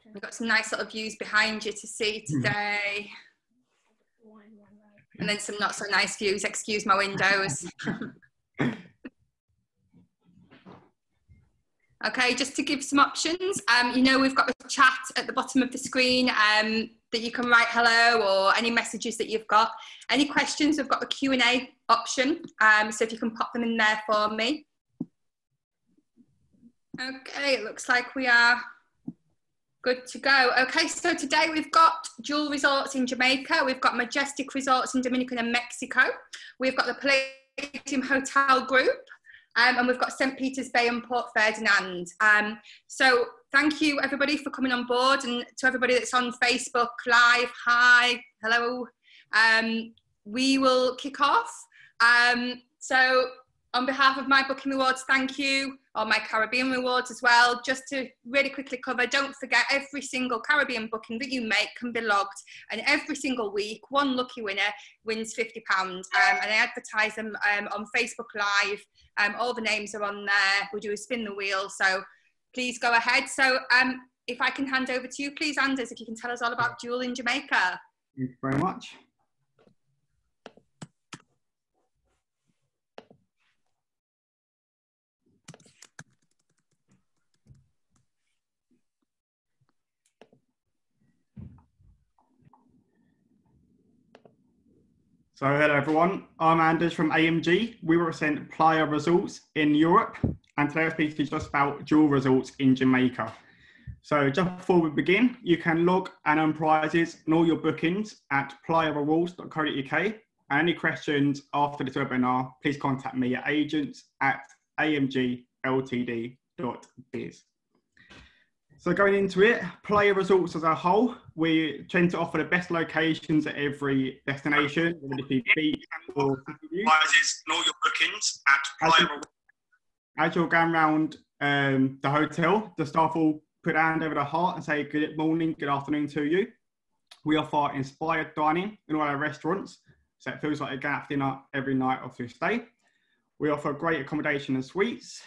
We've got some nice little views behind you to see today. And then some not so nice views, excuse my windows. Okay, just to give some options, you know, we've got the chat at the bottom of the screen that you can write hello or any messages that you've got. Any questions, we've got the Q&A option, so if you can pop them in there for me. Okay, it looks like we are good to go. Okay, so today we've got Jewel Resorts in Jamaica, we've got Majestic Resorts in Dominican and Mexico, we've got the Palladium Hotel Group, and we've got St. Peter's Bay and Port Ferdinand. So thank you everybody for coming on board, and to everybody that's on Facebook Live, hi, hello. We will kick off. So on behalf of my booking rewards, thank you, or my Caribbean rewards as well. Just to really quickly cover, don't forget every single Caribbean booking that you make can be logged, and every single week, one lucky winner wins £50. And I advertise them on Facebook Live. All the names are on there. We do a spin the wheel, so please go ahead. So if I can hand over to you, please, Anders, if you can tell us all about Jewel in Jamaica. Thank you very much. So hello everyone, I'm Anders from AMG. We represent Playa Resorts in Europe, and today I'll speak to you just about Jewel Resorts in Jamaica. So just before we begin, you can log and earn prizes and all your bookings at playarewards.co.uk. And any questions after this webinar, please contact me at agents@amgltd.biz. So going into it, Playa Resorts as a whole, we tend to offer the best locations at every destination, whether it be beach or prizes and all your bookings at Playa Resorts. As you're going around the hotel, the staff will put a hand over the heart and say good morning, good afternoon to you. We offer inspired dining in all our restaurants, so it feels like you're going to have dinner every night of your stay. We offer great accommodation and suites,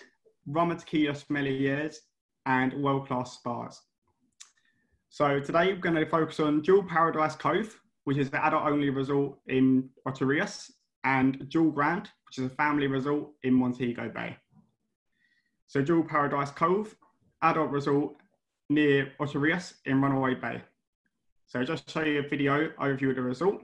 rum and tequila sommeliers, and world-class spas. So today we're going to focus on Jewel Paradise Cove, which is the adult-only resort in Helios, and Jewel Grand, which is a family resort in Montego Bay. So Jewel Paradise Cove, adult resort near Helios in Runaway Bay. So just show you a video overview of the resort.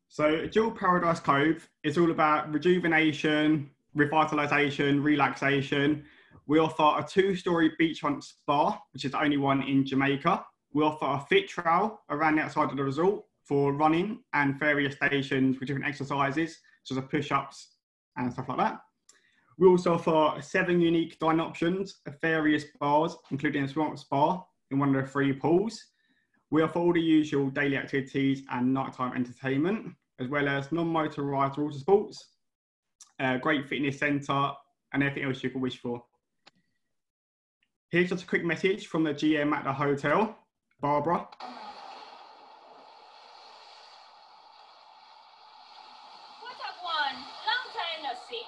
So Jewel Paradise Cove is all about rejuvenation, revitalization, relaxation. We offer a 2-story beachfront spa, which is the only one in Jamaica. We offer a fit trail around the outside of the resort for running and various stations with different exercises, such as push-ups and stuff like that. We also offer 7 unique dining options at various bars, including a swamp spa in one of the 3 pools. We offer all the usual daily activities and nighttime entertainment, as well as non-motorised water sports, a great fitness centre, and everything else you could wish for. Here's just a quick message from the GM at the hotel, Barbara. What up, one? Long time no see.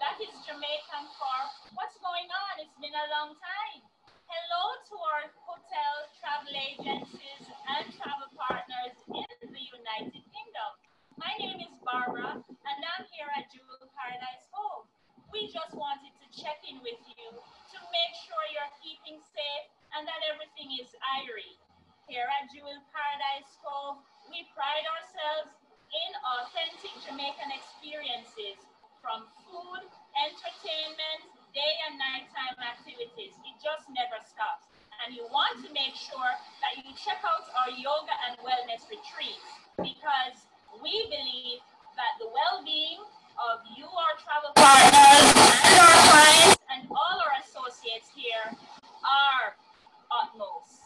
That is Jamaican for what's going on? It's been a long time. Hello to our hotel, travel agencies, and travel partners in the United Kingdom. My name is Barbara, and I'm here at Jewel Paradise Cove. We just wanted to check in with you to make sure you're keeping safe and that everything is airy. Here at Jewel Paradise Cove, we pride ourselves in authentic Jamaican experiences, from food, entertainment, day and nighttime activities. It just never stops. And you want to make sure that you check out our yoga and wellness retreats, because we believe that the well-being of you, our travel partners, and our clients, and all our associates here are utmost.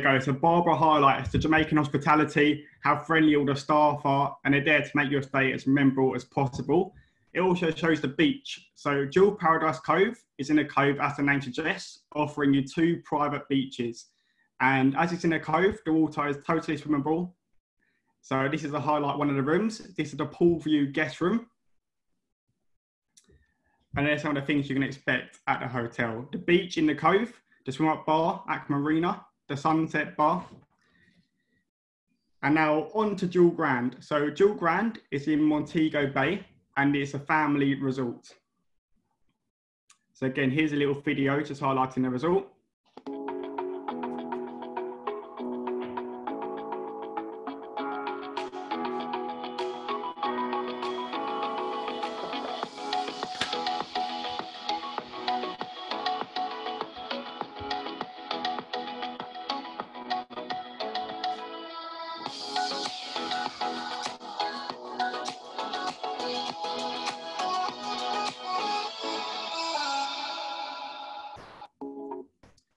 go. So Barbara highlights the Jamaican hospitality, how friendly all the staff are, and they're there to make your stay as memorable as possible. It also shows the beach. So Jewel Paradise Cove is in a cove, as the name suggests, offering you 2 private beaches. And as it's in a cove, the water is totally swimmable. So this is a highlight, one of the rooms. This is the pool view guest room. And there's some of the things you can expect at the hotel. The beach in the cove, the swim up bar at Marina, the sunset bar. And now on to Jewel Grand. So Jewel Grand is in Montego Bay, and it's a family resort. So again, here's a little video just highlighting the resort.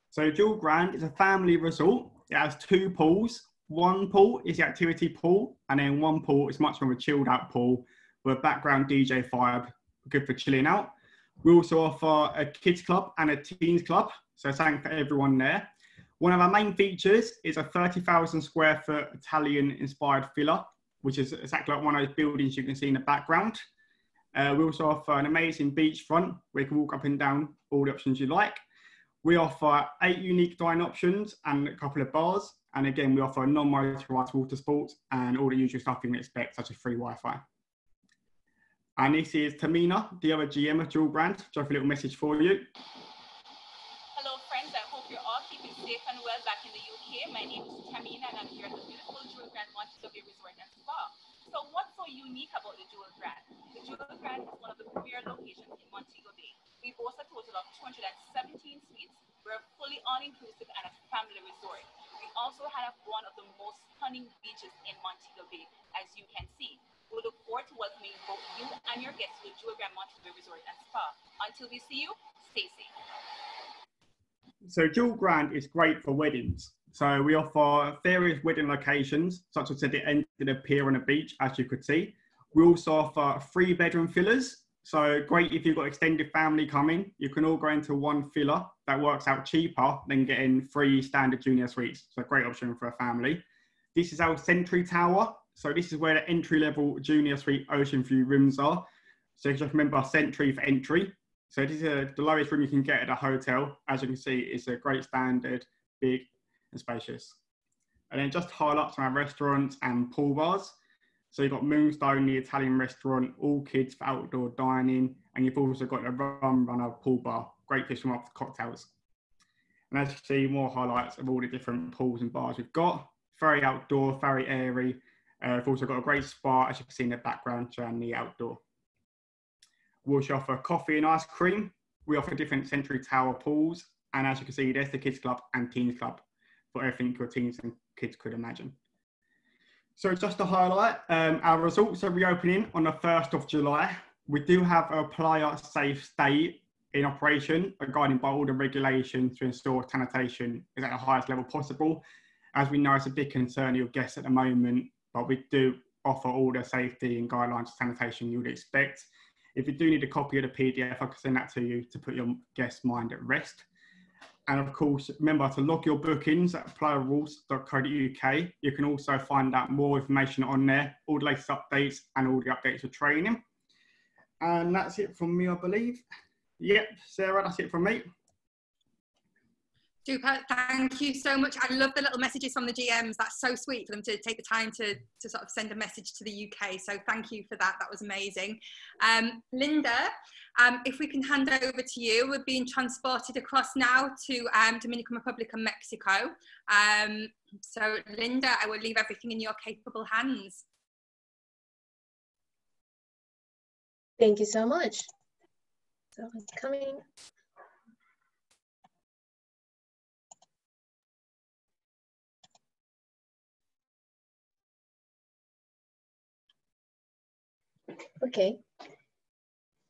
So Jewel Grand is a family resort. It has 2 pools. One pool is the activity pool, and then one pool is much more of a chilled out pool with a background DJ vibe, good for chilling out. We also offer a kids club and a teens club, so something for everyone there. One of our main features is a 30,000 square foot Italian inspired villa, which is exactly like one of those buildings you can see in the background. We also offer an amazing beachfront where you can walk up and down all the options you like. We offer 8 unique dining options and a couple of bars. And again, we offer non-motorised water sports and all the usual stuff you can expect, such as free Wi-Fi. And this is Tamina, the other GM of Jewel Grand. Just a little message for you. Hello, friends. I hope you're all keeping safe and well back in the UK. My name is Tamina, and I'm here at the beautiful Jewel Grand Montego Bay Resort and Spa. So what's so unique about the Jewel Grand? The Jewel Grand is one of the premier locations in Montego Bay. We boast a total of 217 suites. We're fully all-inclusive and a family resort. We also have one of the most stunning beaches in Montego Bay, as you can see. We look forward to welcoming both you and your guests to the Jewel Grand Montego Bay Resort and Spa. Until we see you, stay safe. So Jewel Grand is great for weddings. So we offer various wedding locations, such as at the end of the pier on a beach, as you could see. We also offer 3-bedroom villas. So great if you've got extended family coming, you can all go into one villa. That works out cheaper than getting 3 standard junior suites. So a great option for a family. This is our Sentry Tower. So this is where the entry-level junior suite ocean view rooms are. So just remember Sentry for entry. So this is the lowest room you can get at a hotel. As you can see, it's a great standard, big and spacious. And then just highlights from our restaurants and pool bars. So you've got Moonstone, the Italian restaurant, all kids for outdoor dining, and you've also got the Rum Runner pool bar, great fish from up cocktails. And as you see, more highlights of all the different pools and bars we've got. Very outdoor, very airy. We've also got a great spa, as you can see in the background, showing the outdoor. We also offer coffee and ice cream. We offer different Sentry Tower pools, and as you can see, there's the kids club and teens club for everything your teens and kids could imagine. So just to highlight, our resorts are reopening on the 1st of July. We do have a player safe stay in operation, guided by all the regulations to ensure sanitation is at the highest level possible. As we know, it's a big concern of your guests at the moment, but we do offer all the safety and guidelines for sanitation you would expect. If you do need a copy of the PDF, I can send that to you to put your guest's mind at rest. And of course, remember to log your bookings at playerrules.co.uk. You can also find out more information on there, all the latest updates and all the updates for training. And that's it from me, I believe. Yep, Sarah, that's it from me. Super, thank you so much. I love the little messages from the GMs. That's so sweet for them to take the time to sort of send a message to the UK. So thank you for that. That was amazing. Linda, if we can hand over to you, we're being transported across now to Dominican Republic and Mexico. So Linda, I will leave everything in your capable hands. Thank you so much. So it's coming. Okay.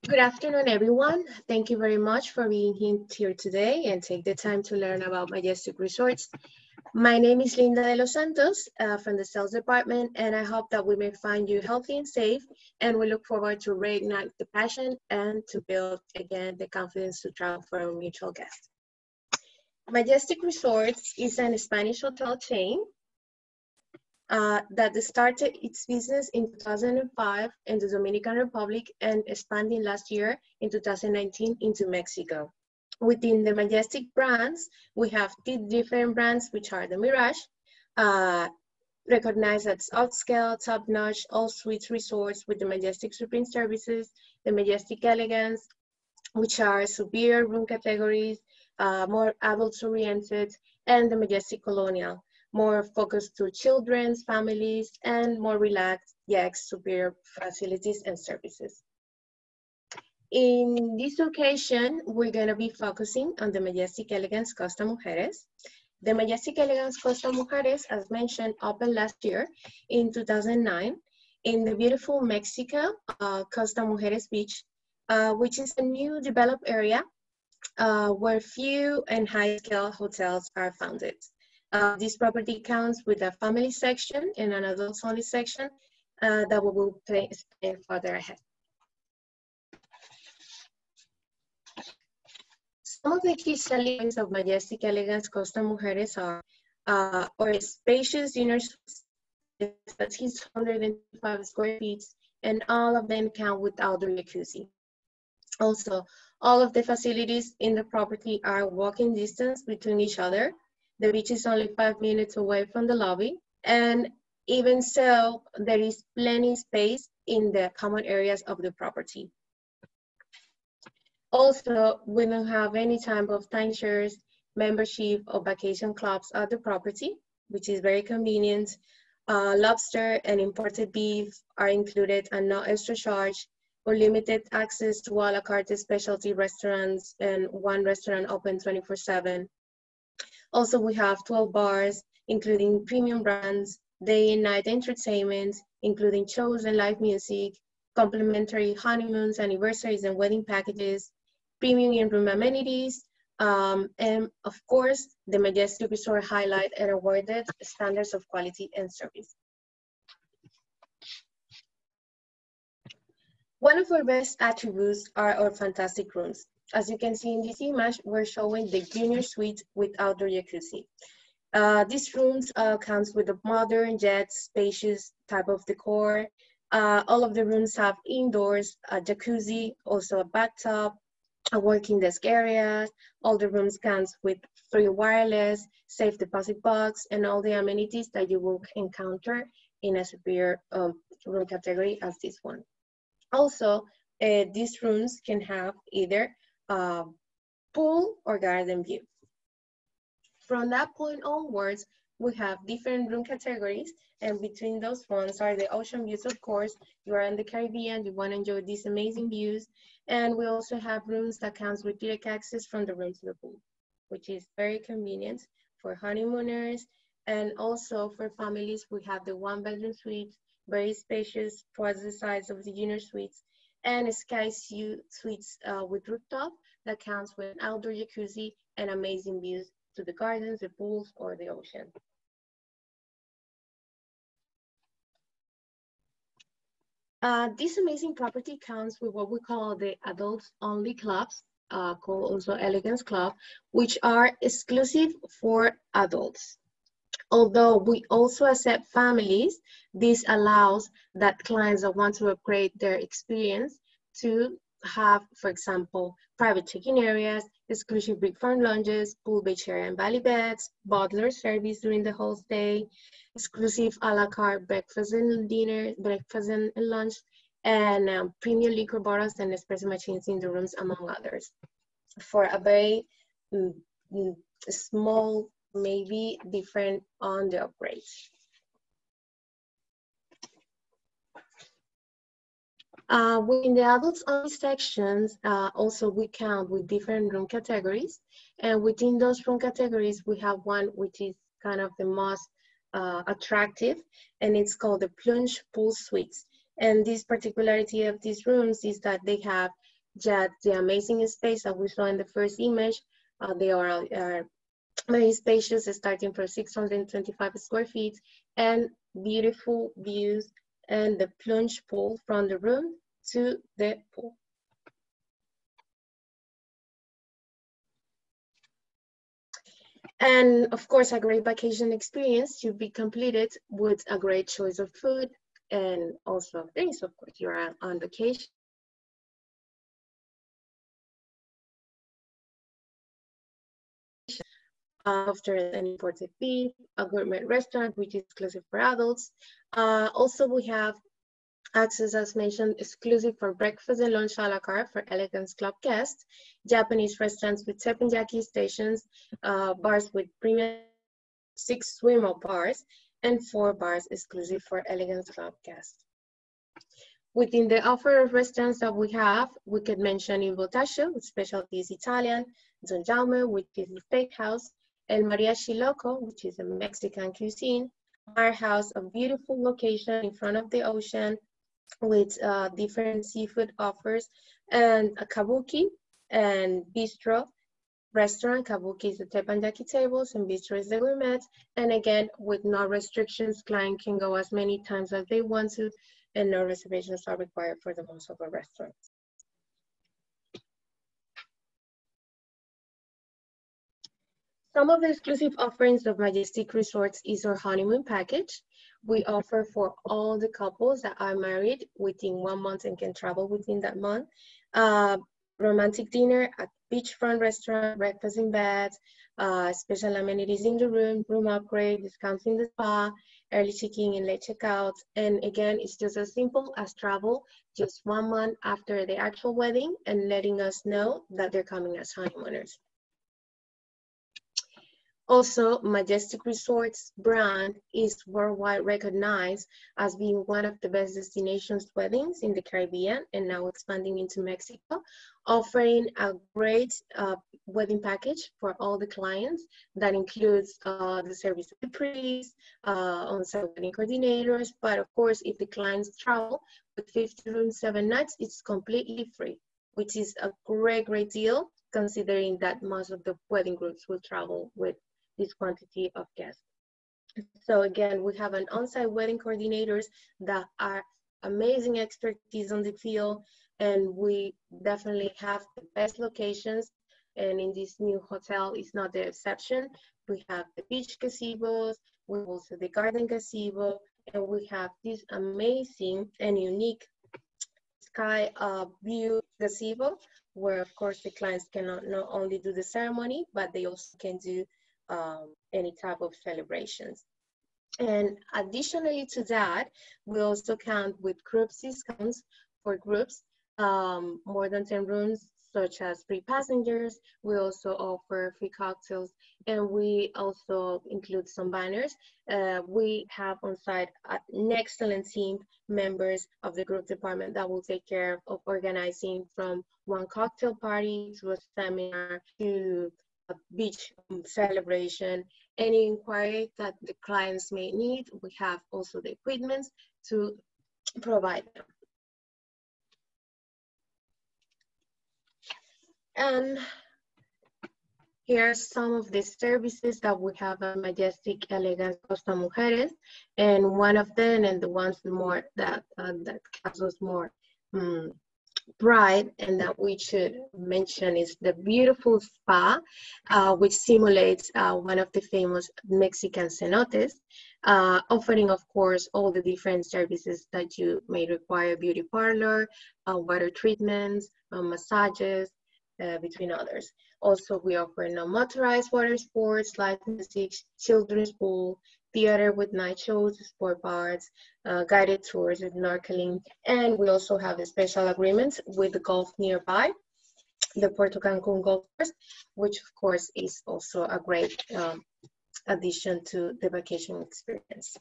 Good afternoon, everyone. Thank you very much for being here today and take the time to learn about Majestic Resorts. My name is Linda de los Santos from the sales department, and I hope that we may find you healthy and safe, and we look forward to reignite the passion and to build again the confidence to travel for our mutual guests. Majestic Resorts is a Spanish hotel chain that started its business in 2005 in the Dominican Republic and expanding last year in 2019 into Mexico. Within the Majestic brands, we have 2 different brands, which are the Mirage, recognized as upscale, top-notch, all-suites resorts with the Majestic Supreme services, the Majestic Elegance, which are superior room categories, more adults-oriented, and the Majestic Colonial, more focused to children's, families, and more relaxed, yet superior facilities and services. In this occasion, we're going to be focusing on the Majestic Elegance Costa Mujeres. The Majestic Elegance Costa Mujeres, as mentioned, opened last year in 2009 in the beautiful Mexico, Costa Mujeres Beach, which is a new developed area where few and high-scale hotels are founded. This property counts with a family section and an adults-only section that we will explain further ahead. Some of the key selling points of Majestic Elegance Costa Mujeres are our spacious dinner suites, at least 125 square feet, and all of them count with outdoor jacuzzi. Also, all of the facilities in the property are walking distance between each other. The beach is only 5 minutes away from the lobby, and even so, there is plenty space in the common areas of the property. Also, we don't have any type of timeshares, membership, or vacation clubs at the property, which is very convenient. Lobster and imported beef are included and no extra charge, or limited access to a la carte specialty restaurants and 1 restaurant open 24/7. Also, we have 12 bars, including premium brands, day and night entertainment, including shows and live music, complimentary honeymoons, anniversaries, and wedding packages, premium in-room amenities, and of course, the Majestic Resort highlight and awarded standards of quality and service. One of our best attributes are our fantastic rooms. As you can see in this image, we're showing the junior suite with outdoor jacuzzi. These rooms comes with a modern, yet spacious type of decor. All of the rooms have indoors, a jacuzzi, also a bathtub, a working desk area. All the rooms comes with free wireless, safe deposit box, and all the amenities that you will encounter in a superior room category as this one. Also, these rooms can have either pool or garden view. From that point onwards, we have different room categories, and between those ones are the ocean views, of course. You are in the Caribbean, you want to enjoy these amazing views, and we also have rooms that comes with direct access from the room to the pool, which is very convenient for honeymooners, and also for families. We have the 1-bedroom suites, very spacious, twice the size of the junior suites, and sky suites with rooftop that counts with an outdoor jacuzzi and amazing views to the gardens, the pools, or the ocean. This amazing property comes with what we call the adults-only clubs, called also Elegance Club, which are exclusive for adults. Although we also accept families, this allows that clients that want to upgrade their experience to have, for example, private check-in areas, exclusive brick-front lounges, pool, beach area, and valley beds, butler service during the whole stay, exclusive a la carte breakfast and dinner, breakfast and lunch, and premium liquor bottles and espresso machines in the rooms, among others, for a very small, maybe different on the upgrade. Within the adults only sections, also we count with different room categories. And within those room categories, we have one which is kind of the most attractive, and it's called the plunge pool suites. And this particularity of these rooms is that they have just the amazing space that we saw in the first image. They are very spacious, starting from 625 square feet, and beautiful views and the plunge pool from the room to the pool. And of course, a great vacation experience to be completed with a great choice of food and also drinks. Of course, you're on vacation. After an imported beef, a gourmet restaurant, which is exclusive for adults. Also, we have access, as mentioned, exclusive for breakfast and lunch a la carte for Elegance Club guests, Japanese restaurants with teppanyaki stations, bars with premium, 6 swim-up bars, and 4 bars exclusive for Elegance Club guests. Within the offer of restaurants that we have, we could mention Il Botacho, with specialties Italian, Don Jaume, which is a steakhouse, El Mariachi Loco, which is a Mexican cuisine, Mar House, a beautiful location in front of the ocean with different seafood offers, and a Kabuki and Bistro restaurant. Kabuki is the teppanyaki tables and Bistro is the gourmet. And again, with no restrictions, client can go as many times as they want to, and no reservations are required for the most of the restaurants. Some of the exclusive offerings of Majestic Resorts is our honeymoon package. We offer for all the couples that are married within 1 month and can travel within that month. Romantic dinner at beachfront restaurant, breakfast in bed, special amenities in the room upgrade, discounts in the spa, early check-in and late checkout. And again, it's just as simple as travel just 1 month after the actual wedding and letting us know that they're coming as honeymooners. Also, Majestic Resorts brand is worldwide recognized as being one of the best destinations weddings in the Caribbean and now expanding into Mexico, offering a great wedding package for all the clients that includes the service of the priest, on-site wedding coordinators, but of course, if the clients travel with 50 rooms, 7 nights, it's completely free, which is a great deal considering that most of the wedding groups will travel with this quantity of guests. So again, we have an on-site wedding coordinators that are amazing expertise on the field, and we definitely have the best locations. And in this new hotel, it's not the exception. We have the beach gazebos, we also the garden gazebo, and we have this amazing and unique sky view gazebo, where of course the clients can not only do the ceremony, but they also can do any type of celebrations. And additionally to that, we also count with groups discounts for groups, more than 10 rooms, such as free passengers. We also offer free cocktails, and we also include some banners. We have on site an excellent team, members of the group department that will take care of organizing from one cocktail party to a seminar to a beach celebration. Any inquiry that the clients may need, we have also the equipment to provide them. And here are some of the services that we have at Majestic Elegance Costa Mujeres, and one of them, and the ones more that gives us more pride and that we should mention, is the beautiful spa, which simulates one of the famous Mexican cenotes, offering, of course, all the different services that you may require: beauty parlor, water treatments, massages, between others. Also, we offer non-motorized water sports, live music, children's pool, theater with night shows, sport bars, guided tours with snorkeling, and we also have a special agreement with the golf nearby, the Puerto Cancun Golf Course, which of course is also a great addition to the vacation experience.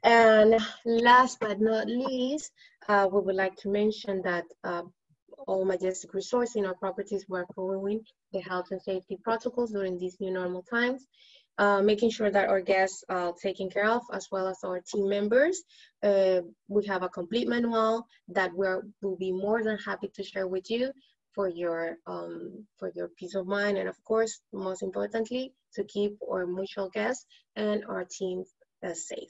And last but not least, we would like to mention that all Majestic Resorts in our properties were following the health and safety protocols during these new normal times, making sure that our guests are taken care of, as well as our team members. We have a complete manual that we'll be more than happy to share with you for your peace of mind, and of course, most importantly, to keep our mutual guests and our team safe.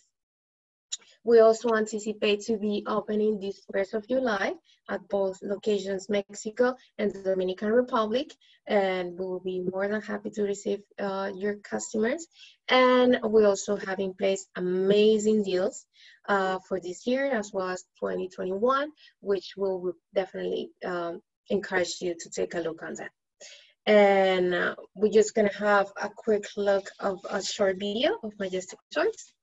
We also anticipate to be opening this 1st of July at both locations, Mexico and the Dominican Republic, and we will be more than happy to receive your customers. And we also have in place amazing deals for this year as well as 2021, which will definitely encourage you to take a look on that. And we're just gonna have a quick look of a short video of Majestic Resorts.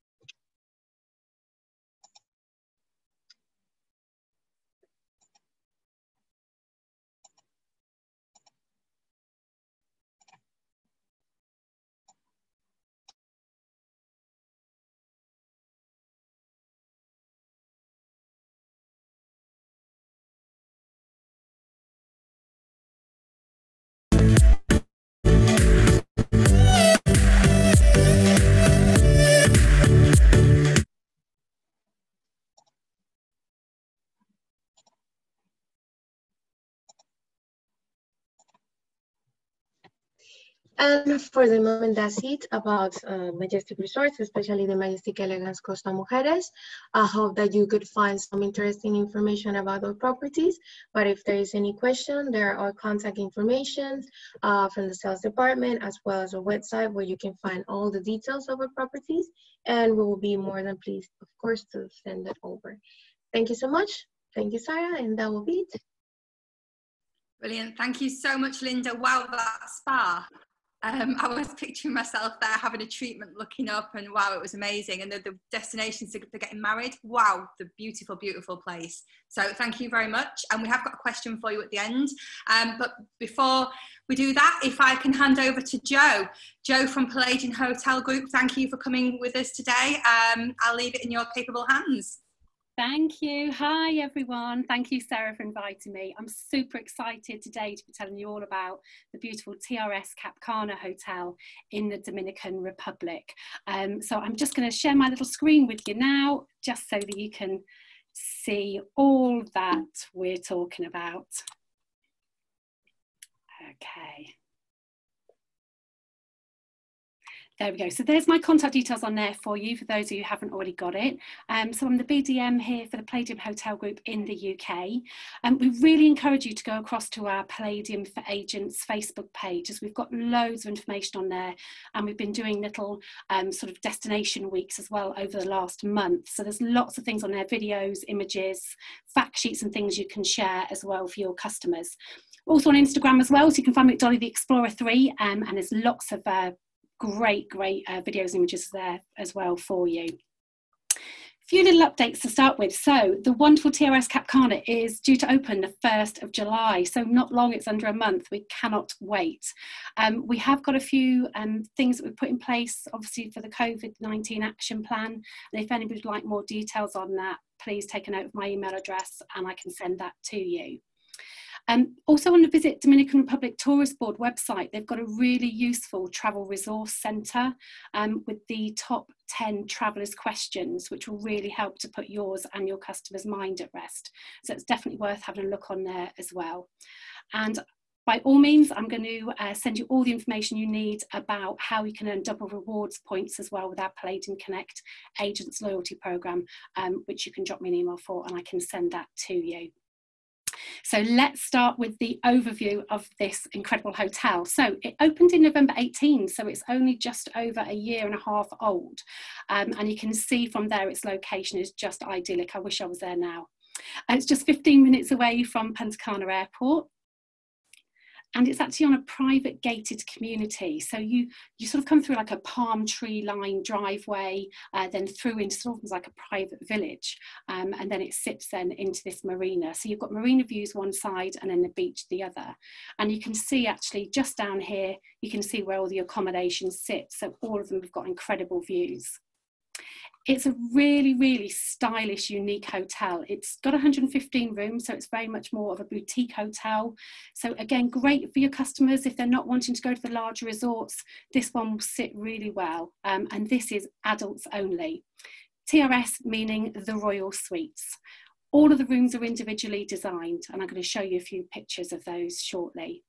And for the moment, that's it about Majestic Resorts, especially the Majestic Elegance Costa Mujeres. I hope that you could find some interesting information about our properties. But if there is any question, there are contact information from the sales department, as well as a website where you can find all the details of our properties. And we will be more than pleased, of course, to send it over. Thank you so much. Thank you, Sarah, and that will be it. Brilliant. Thank you so much, Linda. Wow, that spa. I was picturing myself there having a treatment, looking up, and wow, it was amazing. And the destinations they're getting married, wow, the beautiful, beautiful place. So thank you very much. And we have got a question for you at the end. But before we do that, if I can hand over to Joe. Joe from Palladium Hotel Group, thank you for coming with us today. I'll leave it in your capable hands. Thank you. Hi, everyone. Thank you, Sarah, for inviting me. I'm super excited today to be telling you all about the beautiful TRS Cap Cana Hotel in the Dominican Republic. So I'm just going to share my little screen with you now, just so that you can see all that we're talking about. Okay. There we go. So there's my contact details on there for you, for those of you who haven't already got it. So I'm the BDM here for the Palladium Hotel Group in the UK. We really encourage you to go across to our Palladium for Agents Facebook page, as we've got loads of information on there, and we've been doing little sort of destination weeks as well over the last month. So there's lots of things on there, videos, images, fact sheets and things you can share as well for your customers. Also on Instagram as well, so you can find me at Dolly the Explorer 3, and there's lots of great videos and images there as well for you. A few little updates to start with. So the wonderful TRS Cap Cana is due to open the 1st of July, so not long, it's under a month. We cannot wait. We have got a few things that we've put in place, obviously, for the COVID-19 action plan, and if anybody would like more details on that, please take a note of my email address and I can send that to you. Also on the Visit Dominican Republic Tourist Board website, they've got a really useful travel resource centre with the top 10 travellers' questions, which will really help to put yours and your customers' mind at rest. So it's definitely worth having a look on there as well. And by all means, I'm going to send you all the information you need about how you can earn double rewards points as well with our Palladium Connect Agents Loyalty Programme, which you can drop me an email for and I can send that to you. So let's start with the overview of this incredible hotel. So it opened in November 18, so it's only just over a year and a half old. And you can see from there its location is just idyllic. I wish I was there now. It's just 15 minutes away from Punta Cana Airport. And it's actually on a private gated community. So you sort of come through like a palm tree lined driveway, then through into sort of like a private village. And then it sits then into this marina. So you've got marina views one side and then the beach the other. And you can see actually just down here, you can see where all the accommodation sits. So all of them have got incredible views. It's a really, really stylish, unique hotel. It's got 115 rooms, so it's very much more of a boutique hotel. So again, great for your customers if they're not wanting to go to the larger resorts. This one will sit really well, and this is adults only. TRS meaning the Royal Suites. All of the rooms are individually designed, and I'm going to show you a few pictures of those shortly.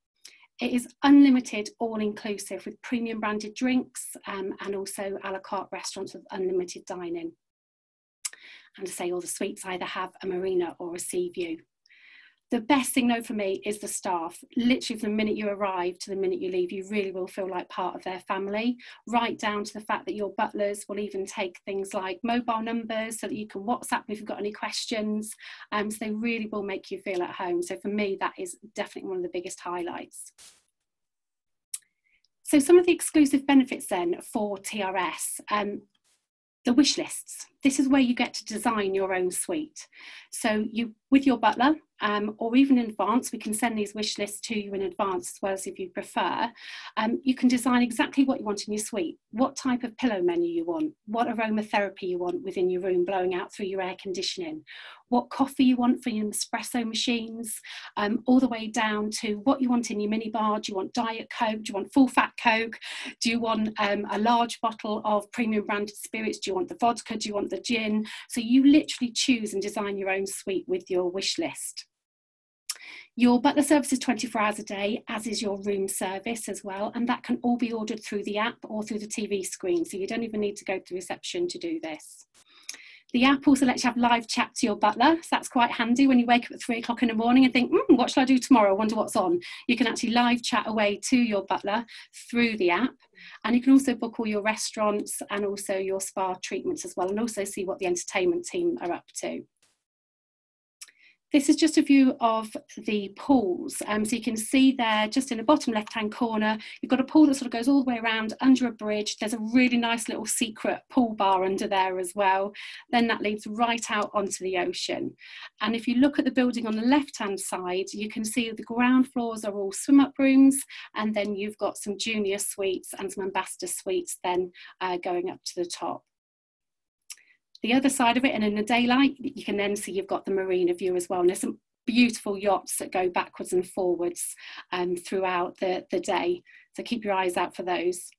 It is unlimited, all-inclusive with premium branded drinks and also a la carte restaurants with unlimited dining. And to say all the suites either have a marina or a sea view. The best thing though for me is the staff. Literally from the minute you arrive to the minute you leave, you really will feel like part of their family, right down to the fact that your butlers will even take things like mobile numbers so that you can WhatsApp if you've got any questions. So they really will make you feel at home. So for me, that is definitely one of the biggest highlights. So some of the exclusive benefits then for TRS. The wish lists. This is where you get to design your own suite. So you, with your butler, or even in advance, we can send these wish lists to you in advance as well as if you prefer. You can design exactly what you want in your suite, what type of pillow menu you want, what aromatherapy you want within your room blowing out through your air conditioning, what coffee you want for your espresso machines, all the way down to what you want in your minibar. Do you want Diet Coke? Do you want full fat Coke? Do you want a large bottle of premium branded spirits? Do you want the vodka? Do you want the gin? So you literally choose and design your own suite with your wish list. Your butler service is 24 hours a day, as is your room service as well, and that can all be ordered through the app or through the TV screen, so you don't even need to go to reception to do this. The app also lets you have live chat to your butler, so that's quite handy when you wake up at 3 o'clock in the morning and think, what shall I do tomorrow? I wonder what's on. You can actually live chat away to your butler through the app, and you can also book all your restaurants and also your spa treatments as well, and also see what the entertainment team are up to. This is just a view of the pools. So you can see there, just in the bottom left-hand corner, you've got a pool that sort of goes all the way around under a bridge. There's a really nice little secret pool bar under there as well. Then that leads right out onto the ocean. And if you look at the building on the left-hand side, you can see the ground floors are all swim-up rooms, and then you've got some junior suites and some ambassador suites then going up to the top. The other side of it, and in the daylight, you can then see you've got the marina view as well. And there's some beautiful yachts that go backwards and forwards throughout the day. So keep your eyes out for those.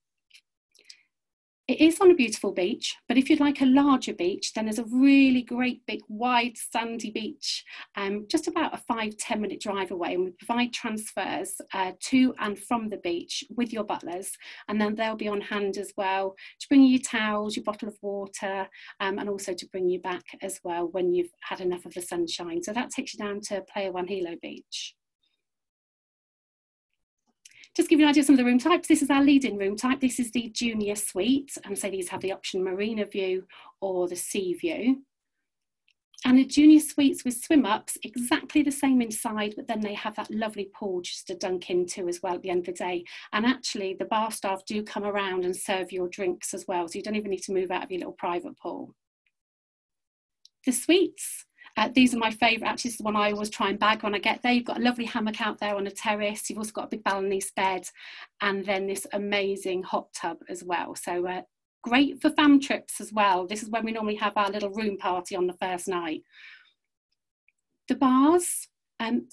It is on a beautiful beach, but if you'd like a larger beach, then there's a really great big wide sandy beach just about a 5–10 minute drive away, and we provide transfers to and from the beach with your butlers, and then they'll be on hand as well to bring you your towels, your bottle of water, and also to bring you back as well when you've had enough of the sunshine. So that takes you down to Player One Hilo Beach. Just to give you an idea of some of the room types, this is our lead-in room type. This is the junior suite, and so these have the option marina view or the sea view. And the junior suites with swim-ups, exactly the same inside, but then they have that lovely pool just to dunk into as well at the end of the day. And actually, the bar staff do come around and serve your drinks as well, so you don't even need to move out of your little private pool. The suites. These are my favourite. Actually, this is the one I always try and bag when I get there. You've got a lovely hammock out there on a terrace. You've also got a big Balinese bed, and then this amazing hot tub as well. So great for fam trips as well. This is when we normally have our little room party on the first night. The bars,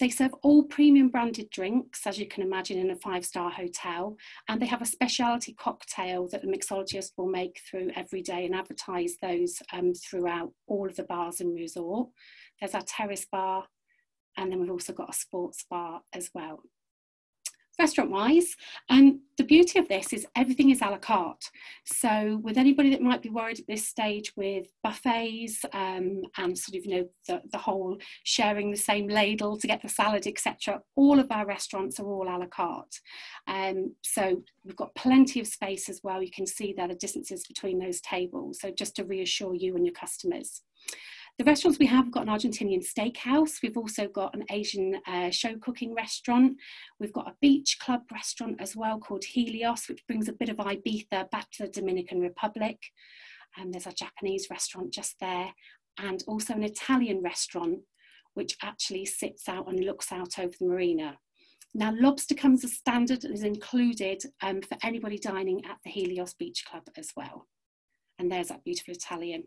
they serve all premium branded drinks, as you can imagine in a 5-star hotel, and they have a specialty cocktail that the mixologist will make through every day and advertise those throughout all of the bars in the resort. There's our terrace bar, and then we've also got a sports bar as well. Restaurant-wise, the beauty of this is everything is a la carte. So with anybody that might be worried at this stage with buffets and sort of, you know, the whole sharing the same ladle to get the salad, etc., all of our restaurants are all a la carte. So we've got plenty of space as well. You can see there the distances between those tables. So just to reassure you and your customers. The restaurants we have got an Argentinian steakhouse. We've also got an Asian show cooking restaurant. We've got a beach club restaurant as well called Helios, which brings a bit of Ibiza back to the Dominican Republic. There's a Japanese restaurant just there, and also an Italian restaurant, which actually sits out and looks out over the marina. Now, Lobster comes as standard and is included for anybody dining at the Helios Beach Club as well. And there's that beautiful Italian.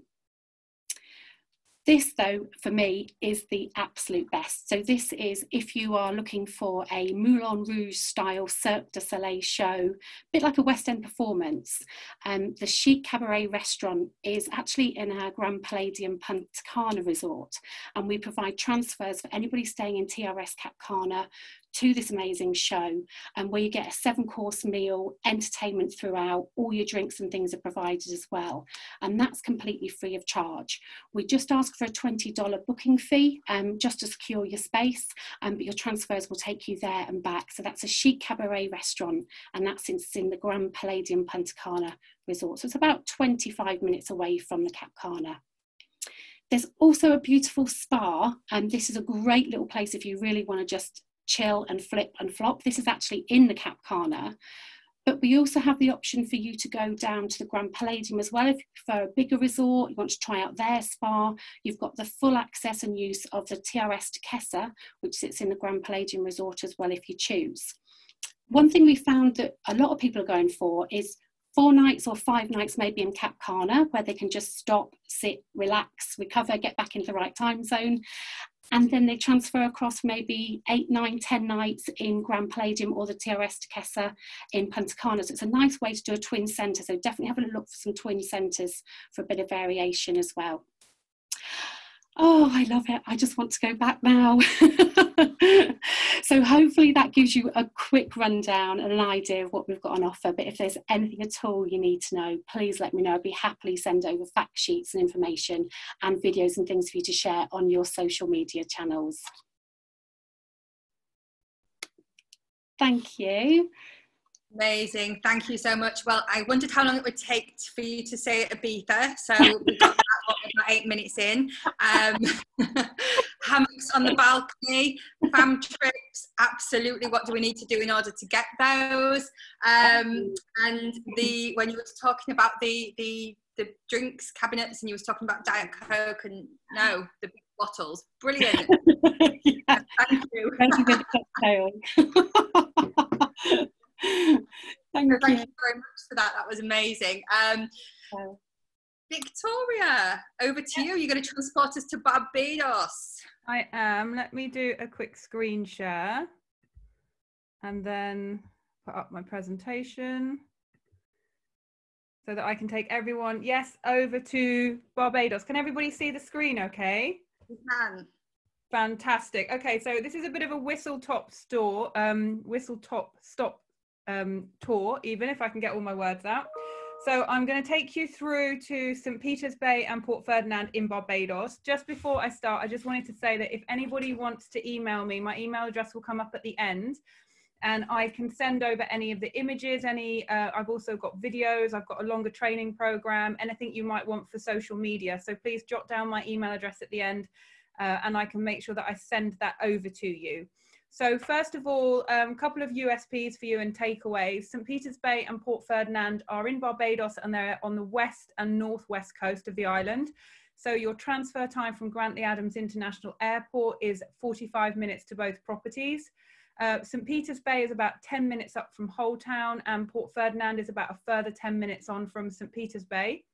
This, though, for me, is the absolute best. So this is if you are looking for a Moulin Rouge style Cirque du Soleil show, a bit like a West End performance. The Chic Cabaret restaurant is actually in our Grand Palladium Punta Cana resort, and we provide transfers for anybody staying in TRS Cap Cana to this amazing show, and where you get a 7-course meal, entertainment throughout, all your drinks and things are provided as well. And that's completely free of charge. We just ask for a $20 booking fee just to secure your space, but your transfers will take you there and back. So that's a Chic Cabaret restaurant, and that's in the Grand Palladium Punta Cana resort. So it's about 25 minutes away from the Cap Cana. There's also a beautiful spa, and this is a great little place if you really want to just chill and flip and flop. This is actually in the Cap Cana, but we also have the option for you to go down to the Grand Palladium as well. If you prefer a bigger resort, you want to try out their spa, you've got the full access and use of the TRS.exclusive, which sits in the Grand Palladium resort as well if you choose. One thing we found that a lot of people are going for is 4 nights or 5 nights maybe in Cap Cana, where they can just stop, sit, relax, recover, get back into the right time zone. And then they transfer across maybe 8, 9, 10 nights in Grand Palladium or the TRS.exclusive in Punta Cana. So it's a nice way to do a twin centre. So definitely have a look for some twin centres for a bit of variation as well. Oh, I love it. I just want to go back now. So hopefully that gives you a quick rundown and an idea of what we've got on offer. But if there's anything at all you need to know, please let me know. I'd be happily send over fact sheets and information and videos and things for you to share on your social media channels. Thank you. Amazing, thank you so much. Well, I wondered how long it would take for you to say Ibiza, so we got that about 8 minutes in. Hammocks on the balcony, fam trips, absolutely. What do we need to do in order to get those? And when you were talking about the drinks cabinets, and you was talking about Diet Coke and the big bottles, brilliant. Yeah. Thank you. Thank you for the cocktail. Thank you very much for that. That was amazing. Victoria, over to you. You're going to transport us to Barbados. I am. Let me do a quick screen share and then put up my presentation so that I can take everyone, yes, over to Barbados. Can everybody see the screen okay? We can. Fantastic. Okay, so this is a bit of a whistle-top stop tour, even if I can get all my words out. So I'm going to take you through to St. Peter's Bay and Port Ferdinand in Barbados. Just before I start, I just wanted to say that if anybody wants to email me, my email address will come up at the end, and I can send over any of the images, I've also got videos, I've got a longer training program, anything you might want for social media. So please jot down my email address at the end, and I can make sure that I send that over to you. So first of all, a couple of USPs for you and takeaways. St. Peter's Bay and Port Ferdinand are in Barbados, and they're on the west and northwest coast of the island. So your transfer time from Grantley Adams International Airport is 45 minutes to both properties. St. Peter's Bay is about 10 minutes up from Hull Town, and Port Ferdinand is about a further 10 minutes on from St. Peter's Bay.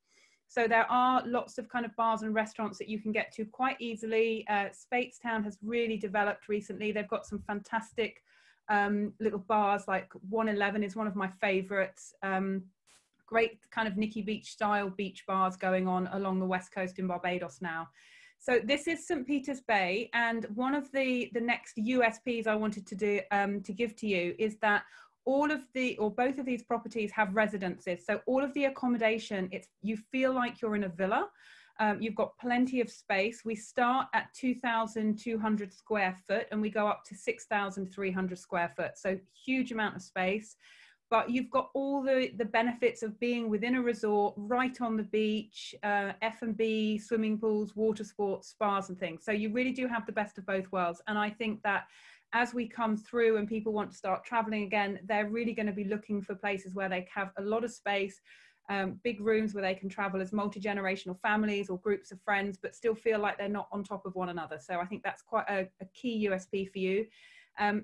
So there are lots of kind of bars and restaurants that you can get to quite easily. Speightstown has really developed recently. They've got some fantastic little bars, like 111 is one of my favorites. Great kind of Nikki Beach style beach bars going on along the west coast in Barbados now. So this is St. Peter's Bay, and one of the next USPs I wanted to do to give to you is that both of these properties have residences. So all of the accommodation, you feel like you're in a villa. You've got plenty of space. We start at 2,200 square foot and we go up to 6,300 square foot. So huge amount of space, but you've got all the benefits of being within a resort, right on the beach, F&B, swimming pools, water sports, spas and things. So you really do have the best of both worlds. And I think that as we come through and people want to start traveling again, they're really going to be looking for places where they have a lot of space, big rooms where they can travel as multi-generational families or groups of friends, but still feel like they're not on top of one another. So I think that's quite a key USP for you.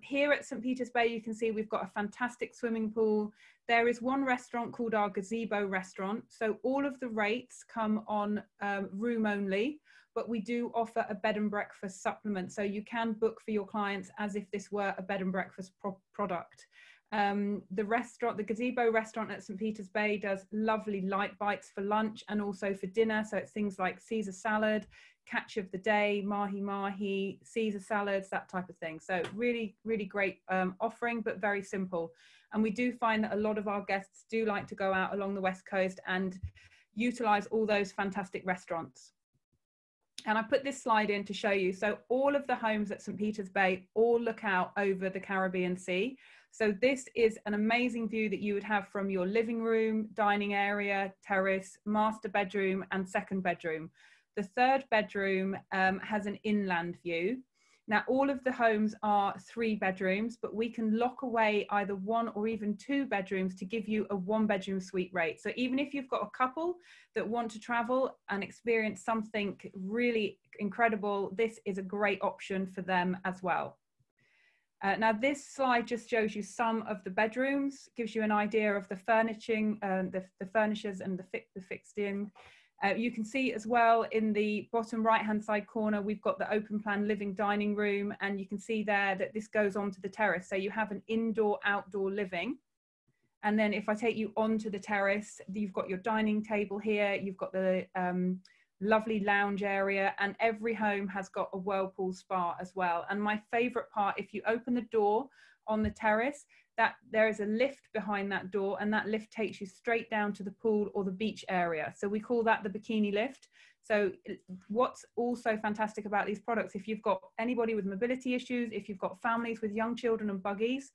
Here at St. Peter's Bay, you can see we've got a fantastic swimming pool. There is one restaurant called our Gazebo restaurant. So all of the rates come on room only, but we do offer a bed and breakfast supplement. So you can book for your clients as if this were a bed and breakfast product. The restaurant, the Gazebo restaurant at St. Peter's Bay, does lovely light bites for lunch and also for dinner. So it's things like Caesar salad, catch of the day, mahi, Caesar salads, that type of thing. So really, really great offering, but very simple. And we do find that a lot of our guests do like to go out along the West Coast and utilize all those fantastic restaurants. And I put this slide in to show you. So all of the homes at St. Peter's Bay all look out over the Caribbean Sea. So this is an amazing view that you would have from your living room, dining area, terrace, master bedroom, and second bedroom. The third bedroom has an inland view. Now, all of the homes are 3 bedrooms, but we can lock away either 1 or even 2 bedrooms to give you a 1-bedroom suite rate. So even if you've got a couple that want to travel and experience something really incredible, this is a great option for them as well. Now, this slide just shows you some of the bedrooms, gives you an idea of the furnishing, the furnishers and the fixing. You can see as well in the bottom right-hand side corner, we've got the open plan living dining room, and you can see there that this goes onto the terrace. So you have an indoor-outdoor living. And then if I take you onto the terrace, you've got your dining table here, you've got the lovely lounge area, and every home has got a whirlpool spa as well. And my favorite part, if you open the door on the terrace, that there is a lift behind that door, and that lift takes you straight down to the pool or the beach area. So we call that the bikini lift. So what's also fantastic about these products, if you've got anybody with mobility issues, if you've got families with young children and buggies,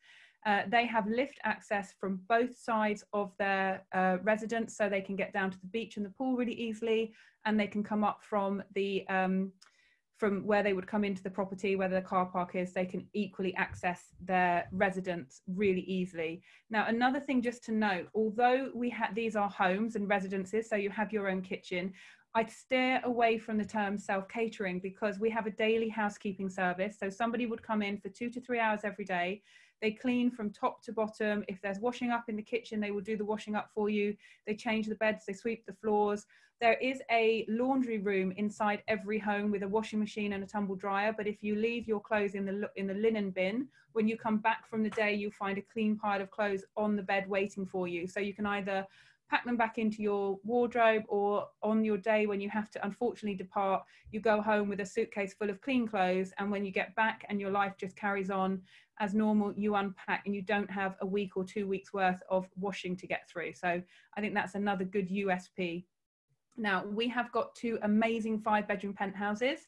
they have lift access from both sides of their residence, so they can get down to the beach and the pool really easily, and they can come up from the from where they would come into the property, where the car park is, they can equally access their residence really easily. Now, another thing just to note, although these are homes and residences, so you have your own kitchen, I'd steer away from the term self-catering, because we have a daily housekeeping service. So somebody would come in for 2 to 3 hours every day. They clean from top to bottom. If there's washing up in the kitchen, they will do the washing up for you. They change the beds, they sweep the floors. There is a laundry room inside every home with a washing machine and a tumble dryer. But if you leave your clothes in the linen bin, when you come back from the day, you'll find a clean pile of clothes on the bed waiting for you. So you can either pack them back into your wardrobe, or on your day when you have to unfortunately depart, you go home with a suitcase full of clean clothes, and when you get back and your life just carries on as normal, you unpack and you don't have a week or 2 weeks worth of washing to get through. So I think that's another good USP. Now, we have got 2 amazing 5-bedroom penthouses.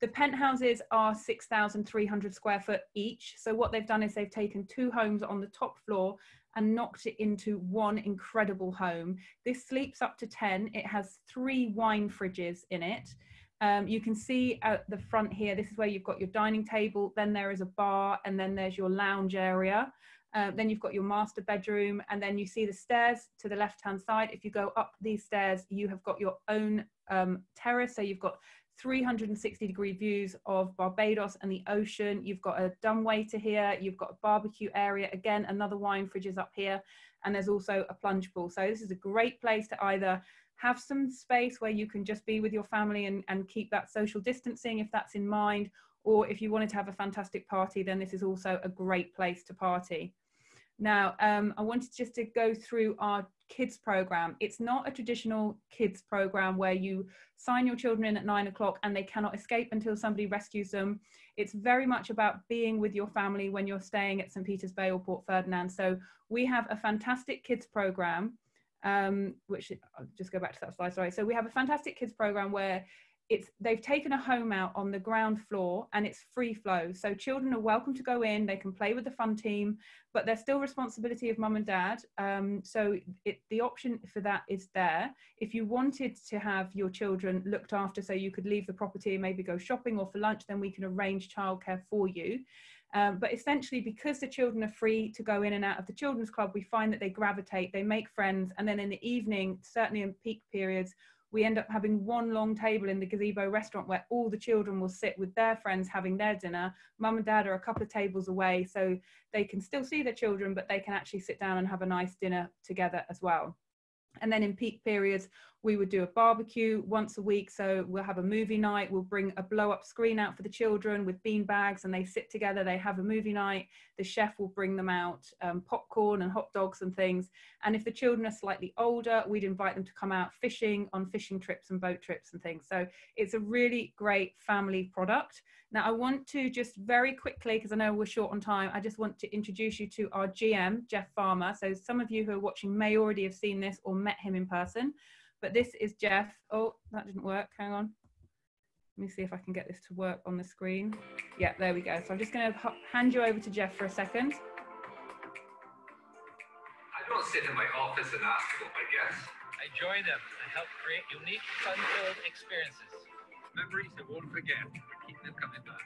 The penthouses are 6,300 square foot each. So what they've done is they've taken 2 homes on the top floor and knocked it into one incredible home. This sleeps up to 10. It has 3 wine fridges in it. You can see at the front here, this is where you've got your dining table, then there is a bar, and then there's your lounge area. Then you've got your master bedroom, and then you see the stairs to the left-hand side. If you go up these stairs, you have got your own terrace. So you've got 360-degree views of Barbados and the ocean. You've got a dumbwaiter here. You've got a barbecue area. Again, another wine fridge is up here. And there's also a plunge pool. So this is a great place to either have some space where you can just be with your family and keep that social distancing if that's in mind, or if you wanted to have a fantastic party, then this is also a great place to party. Now, I wanted just to go through our kids program. It's not a traditional kids program where you sign your children in at 9 o'clock and they cannot escape until somebody rescues them. It's very much about being with your family when you're staying at St. Peter's Bay or Port Ferdinand. So we have a fantastic kids program, which I'll just go back to that slide, sorry. So we have a fantastic kids program where they've taken a home out on the ground floor and it's free flow. So children are welcome to go in, they can play with the fun team, but they're still responsibility of mum and dad. So the option for that is there. If you wanted to have your children looked after so you could leave the property and maybe go shopping or for lunch, then we can arrange childcare for you. But essentially, because the children are free to go in and out of the children's club, we find that they gravitate, they make friends, and then in the evening, certainly in peak periods, we end up having one long table in the Gazebo restaurant where all the children will sit with their friends having their dinner. Mum and dad are a couple of tables away, so they can still see their children, but they can actually sit down and have a nice dinner together as well. And then in peak periods, We would do a barbecue once a week. So we'll have a movie night. We'll bring a blow up screen out for the children with bean bags, and they sit together, they have a movie night. The chef will bring them out popcorn and hot dogs and things. And if the children are slightly older, we'd invite them to come out fishing on fishing trips and boat trips and things. So it's a really great family product. Now, I want to just very quickly, because I know we're short on time, I just want to introduce you to our GM, Jeff Farmer. So some of you who are watching may already have seen this or met him in person, but this is Jeff. Oh, that didn't work. Hang on. Let me see if I can get this to work on the screen. Yeah, there we go. So I'm just going to hand you over to Jeff for a second. I don't sit in my office and ask about my guests. I join them and help create unique, fun-filled experiences. Memories I won't forget, but keep them coming back.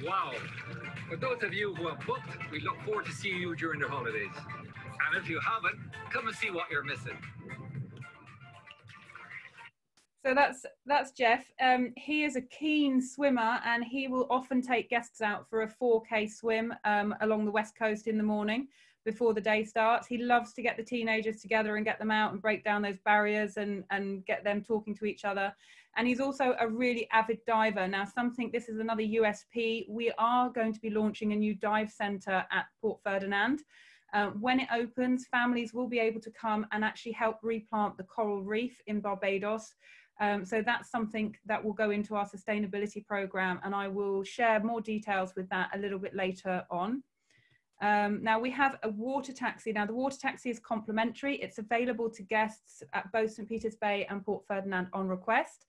Wow. For those of you who have booked, we look forward to seeing you during the holidays. And if you haven't, come and see what you're missing. So that's Jeff. He is a keen swimmer, and he will often take guests out for a 4K swim along the West Coast in the morning before the day starts. He loves to get the teenagers together and get them out and break down those barriers and get them talking to each other. And he's also a really avid diver. Now, this is another USP. We are going to be launching a new dive center at Port Ferdinand. When it opens, families will be able to come and actually help replant the coral reef in Barbados. So that's something that will go into our sustainability program, and I will share more details with that a little bit later on. Now we have a water taxi. Now the water taxi is complimentary. It's available to guests at both St. Peter's Bay and Port Ferdinand on request.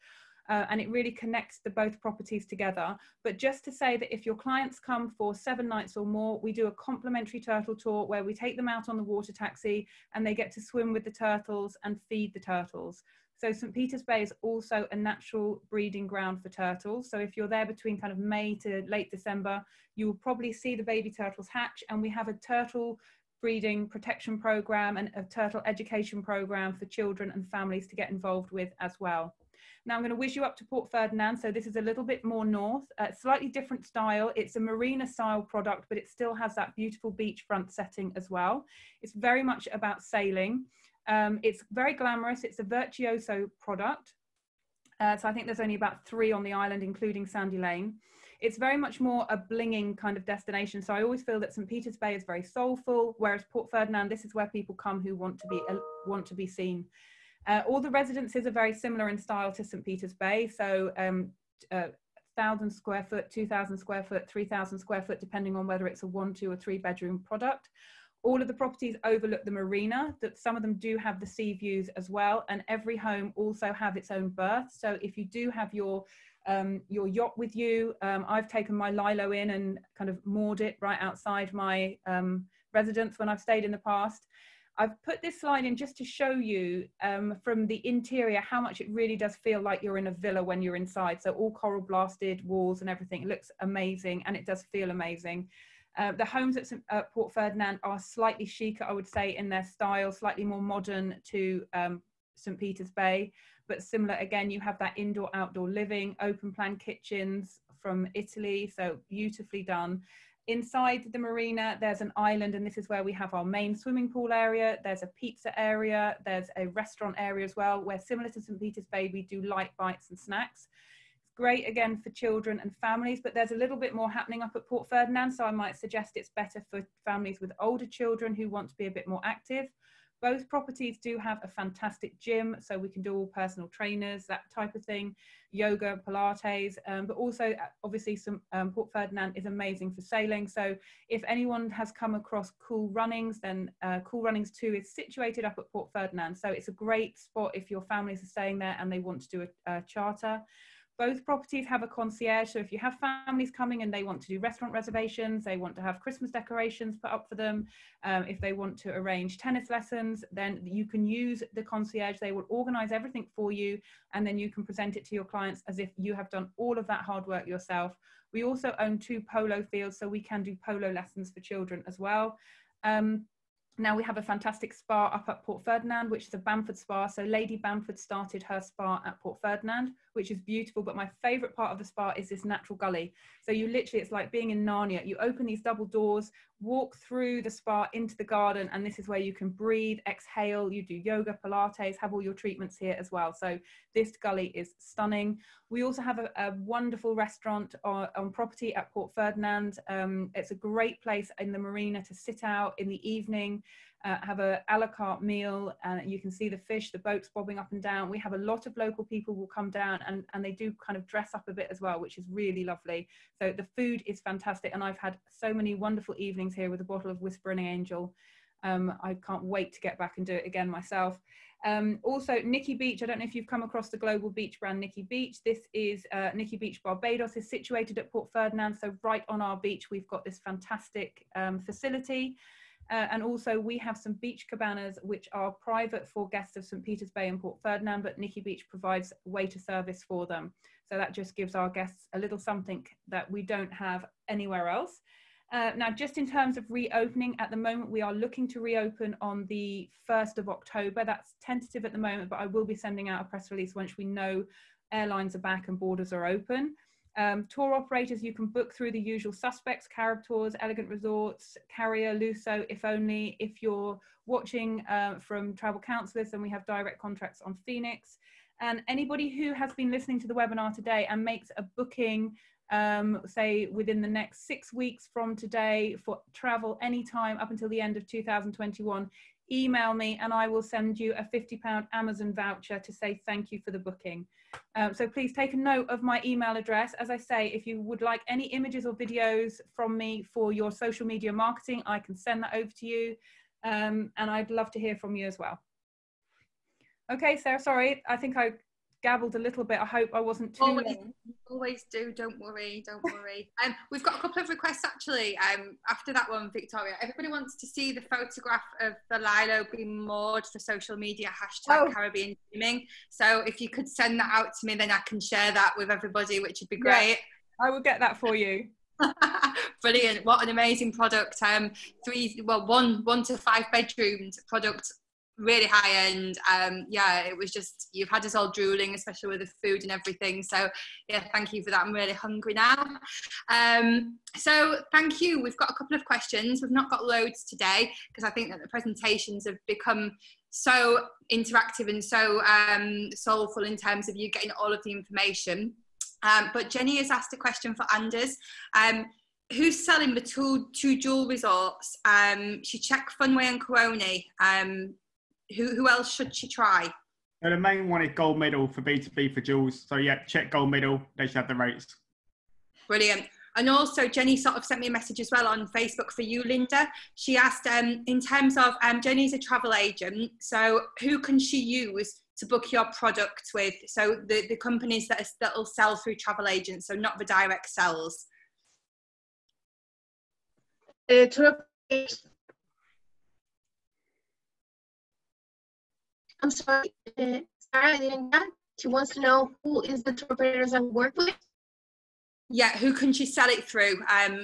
And it really connects the both properties together. But just to say that if your clients come for 7 nights or more, we do a complimentary turtle tour where we take them out on the water taxi and they get to swim with the turtles and feed the turtles. So St. Peter's Bay is also a natural breeding ground for turtles. So if you're there between kind of May to late December, you will probably see the baby turtles hatch. And we have a turtle breeding protection program and a turtle education program for children and families to get involved with as well. Now I'm going to whiz you up to Port Ferdinand. So this is a little bit more north, slightly different style. It's a marina style product, but it still has that beautiful beachfront setting as well. It's very much about sailing. It's very glamorous. It's a virtuoso product. So I think there's only about 3 on the island, including Sandy Lane. It's very much more a blinging kind of destination. So I always feel that St. Peter's Bay is very soulful, whereas Port Ferdinand, this is where people come who want to be seen. All the residences are very similar in style to St. Peter's Bay. So 1,000 square foot, 2,000 square foot, 3,000 square foot, depending on whether it's a 1, 2 or 3 bedroom product. All of the properties overlook the marina, that some of them do have the sea views as well. And every home also have its own berth. So if you do have your yacht with you, I've taken my Lilo in and kind of moored it right outside my residence when I've stayed in the past. I've put this slide in just to show you from the interior how much it really does feel like you're in a villa when you're inside. So all coral blasted walls and everything. It looks amazing and it does feel amazing. The homes at Port Ferdinand are slightly chicer, I would say, in their style, slightly more modern to St. Peter's Bay, but similar again. You have that indoor-outdoor living, open plan kitchens from Italy, so beautifully done. Inside the marina, there's an island, and this is where we have our main swimming pool area. There's a pizza area, there's a restaurant area as well, where similar to St. Peter's Bay, we do light bites and snacks. Great again for children and families, but there's a little bit more happening up at Port Ferdinand, so I might suggest it's better for families with older children who want to be a bit more active. Both properties do have a fantastic gym, so we can do all personal trainers, that type of thing, yoga, Pilates, but also obviously Port Ferdinand is amazing for sailing. So if anyone has come across Cool Runnings, then Cool Runnings 2 is situated up at Port Ferdinand. So it's a great spot if your families are staying there and they want to do a charter. Both properties have a concierge, so if you have families coming and they want to do restaurant reservations, they want to have Christmas decorations put up for them, if they want to arrange tennis lessons, then you can use the concierge. They will organize everything for you, and then you can present it to your clients as if you have done all of that hard work yourself. We also own 2 polo fields, so we can do polo lessons for children as well. Now we have a fantastic spa up at Port Ferdinand, which is a Bamford spa. So Lady Bamford started her spa at Port Ferdinand, which is beautiful. But my favorite part of the spa is this natural gully. So you literally, it's like being in Narnia. You open these double doors, walk through the spa into the garden, and this is where you can breathe, exhale. You do yoga, Pilates, have all your treatments here as well. So this gully is stunning. We also have a wonderful restaurant on property at Port Ferdinand. It's a great place in the marina to sit out in the evening, have a la carte meal, and you can see the fish, the boats bobbing up and down. We have a lot of local people will come down, and they do kind of dress up a bit as well, which is really lovely. So the food is fantastic, and I've had so many wonderful evenings here with a bottle of Whispering Angel. I can't wait to get back and do it again myself. Also, Nikki Beach, I don't know if you've come across the global beach brand Nikki Beach. This is Nikki Beach Barbados, is situated at Port Ferdinand. So right on our beach, we've got this fantastic facility. And also we have some beach cabanas, which are private for guests of St. Peter's Bay and Port Ferdinand, but Nikki Beach provides waiter service for them. So that just gives our guests a little something that we don't have anywhere else. Now, just in terms of reopening, at the moment, we are looking to reopen on the 1st of October. That's tentative at the moment, but I will be sending out a press release once we know airlines are back and borders are open. Tour operators, you can book through the usual suspects: Carib Tours, Elegant Resorts, Carrier, Luso, If Only. If you're watching from Travel Counsellors, then we have direct contracts on Phoenix. And anybody who has been listening to the webinar today and makes a booking, say within the next 6 weeks from today, for travel anytime up until the end of 2021, email me and I will send you a £50 Amazon voucher to say thank you for the booking. So please take a note of my email address. As I say, if you would like any images or videos from me for your social media marketing, I can send that over to you. And I'd love to hear from you as well. Okay, Sarah, sorry, I think I gabbled a little bit. I hope I wasn't too long. Always do, don't worry, don't worry. We've got a couple of requests actually. After that one, Victoria, everybody wants to see the photograph of the Lilo being moored for social media, #Caribbean Dreaming. So if you could send that out to me, then I can share that with everybody, which would be great. Yeah, I will get that for you. Brilliant. What an amazing product. One to 5 bedrooms product, really high end. Yeah, it was just, you've had us all drooling, especially with the food and everything. So yeah, thank you for that. I'm really hungry now. So thank you. We've got a couple of questions. We've not got loads today because I think that the presentations have become so interactive and so soulful in terms of you getting all of the information. But Jenny has asked a question for Anders. Who's selling the two jewel resorts? She checked Funway and Coroni. Who else should she try? The main one is Gold Medal for B2B for jewels. So yeah, check Gold Medal. They should have the rates. Brilliant. And also Jenny sort of sent me a message as well on Facebook for you, Linda. She asked, in terms of, Jenny's a travel agent, so who can she use to book your product with? So the companies that'll sell through travel agents, so not the direct sells. I'm sorry, Sarah, I didn't get. She wants to know who is the tour operators I work with. Yeah, who can she sell it through?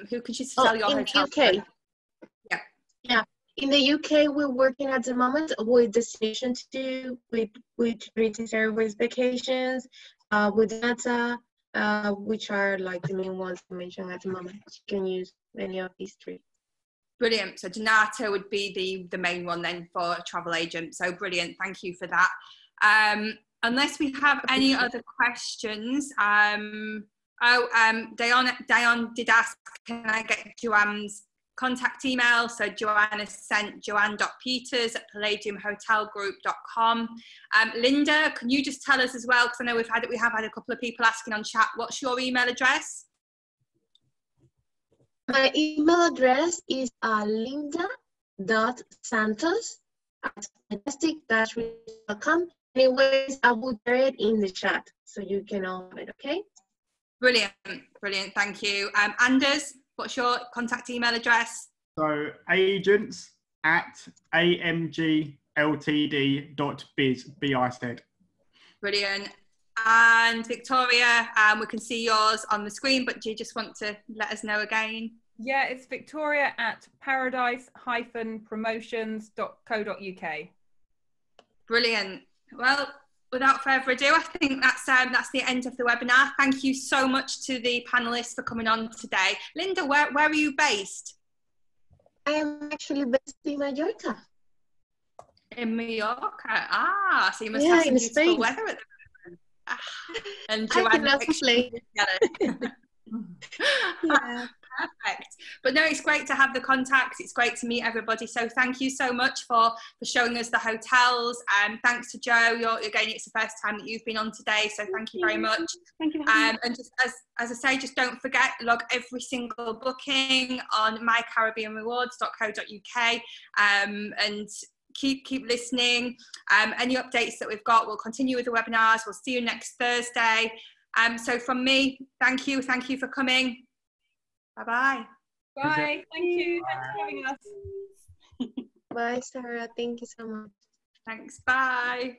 Who can she sell your hotel UK. through? Yeah. Yeah. In the UK, we're working at the moment with Destination 2, with British Airways Vacations, with Data, which are like the main ones I mentioned at the moment. You can use any of these 3. Brilliant. So Donata would be the main one then for a travel agent. So brilliant. Thank you for that. Unless we have any other questions. Dion did ask, can I get Joanne's contact email? So Joanne has sent joanne.peters@palladiumhotelgroup.com. Linda, can you just tell us as well, because I know we have had a couple of people asking on chat, what's your email address? My email address is linda.santos@majestic-research.com. Anyways, I will share it in the chat so you can all have it, okay? Brilliant, brilliant, thank you. Anders, what's your contact email address? So agents@amgltd.biz, biz. Brilliant. And Victoria, we can see yours on the screen, but do you just want to let us know again? Yeah, it's Victoria at paradise-promotions.co.uk. Brilliant. Well, without further ado, I think that's the end of the webinar. Thank you so much to the panelists for coming on today. Linda, where are you based? I am actually based in Mallorca. In Mallorca. Ah, so you must Yeah, have some in beautiful Spain. weather at the moment. And I Joanne can also play. Yeah. Perfect. But no, it's great to have the contacts. It's great to meet everybody. So thank you so much for showing us the hotels. Thanks to Joe. Again, it's the first time that you've been on today. So thank you very much. Thank you. And just as I say, just don't forget, log every single booking on mycaribbeanrewards.co.uk and keep listening. Any updates that we've got, we'll continue with the webinars. We'll see you next Thursday. So from me, thank you for coming. Bye-bye. Bye. Thank you. Thanks for having us. Bye, Sarah. Thank you so much. Thanks. Bye.